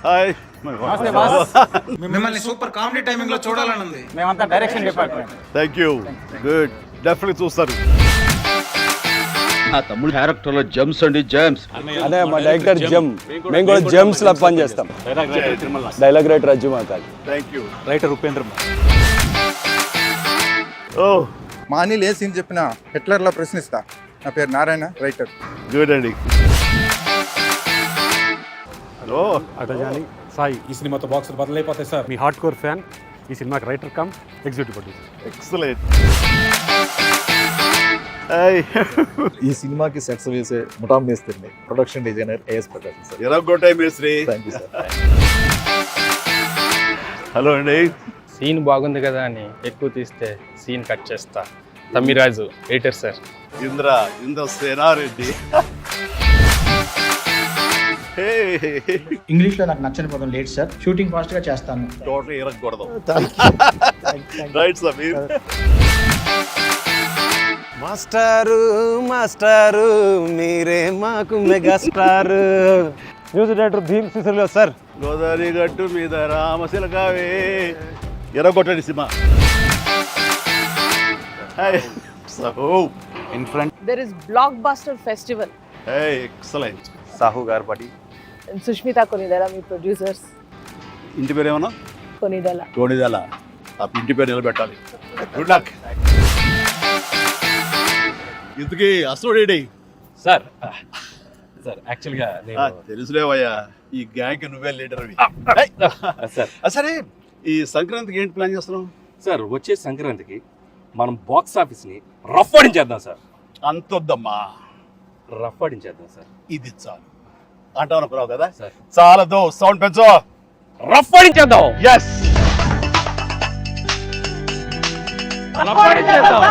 Hi మిమ్మల్ని super comedy timing లో చూడాలని ఉంది. మేమంతా direction department. Thank you, good, definitely చూస్తారు. నా తమ్ముడు క్యారెక్టర్ లో జమ్స్ అండి, జమ్స్. అదే మా డైరెక్టర్ జమ్, మేము కూడా జమ్స్ లా పని చేస్తాం. డైలాగ్ రైటర్ అజ్జు మాతాజ్. Thank you. రైటర్ ఉపేంద్ర. ఓ మా అనిల్ ఏ సీన్ చెప్పినా హిట్లర్లా ప్రశ్నిస్తా. నా పేరు నారాయణ, రైటర్. గుడ్ అండి. హలో అటజాని సాయి. ఈ సినిమాతో బాక్సులు బదులైపోతాయి సార్. మీ హార్డ్ కోర్ ఫ్యాన్, ఈ సినిమాకి writer cum executive producer. Excellent. ఈ సినిమాకి సెట్స్ వేసే ముఠా మేస్త్రిని, production designer AS Prakasam sir. ఎరగొట్టాయి మేస్త్రి. Thank you sir. హలో అండి. సీన్ బాగుంది కదా అని ఎక్కువ తీస్తే సీన్ కట్ చేస్తా. Tammiraju, editor sir. Indra Sena Reddy. English లో నాకు నచ్చని పదం లేట్ సార్. షూటింగ్ ఫాస్ట్ గా చేస్తాను. టోటల్ ఇరగకూడదు. రైట్ సమీర్. మాస్టారు మీరే మాకు మెగాస్టార్. న్యూస్ డైరెక్టర్ భీమ్ సిసిలో సార్. గోదావరి గట్టు మీద రామశిలకావే. ఎరగొట్టండి cinema. In front There is Blockbuster Festival. Excellent. Sahu గారు పడి. Sushmita Konidala, మీ ప్రొడ్యూసర్స్. ఇంటి పేరు ఏమన్నా? Konidala. కోణిదల. ఆ ఇంటి పేరు నిలబెట్టాలి. Good luck. ఇంతకీ అసలు సార్ యాక్చువల్గా తెలుసులేవయ్యా, ఈ గ్యాంగ్ నువ్వే లీడర్. సరే, ఈ సంక్రాంతికి ఏంటి ప్లాన్ చేస్తున్నాం సార్? వచ్చే సంక్రాంతికి మనం బాక్స్ ఆఫీస్ని రఫ్ ఆడించేద్దాం సార్. అంతొద్దమ్మా, రఫ్ ఆడించేద్దాం సార్. ఇది చాలు అంటావు అనుకున్నావు కదా సార్. చాలదు, సౌండ్ పెంచు. రఫ్ ఆడించేద్దాం. ఎస్. రఫ్ ఆడించేద్దాం.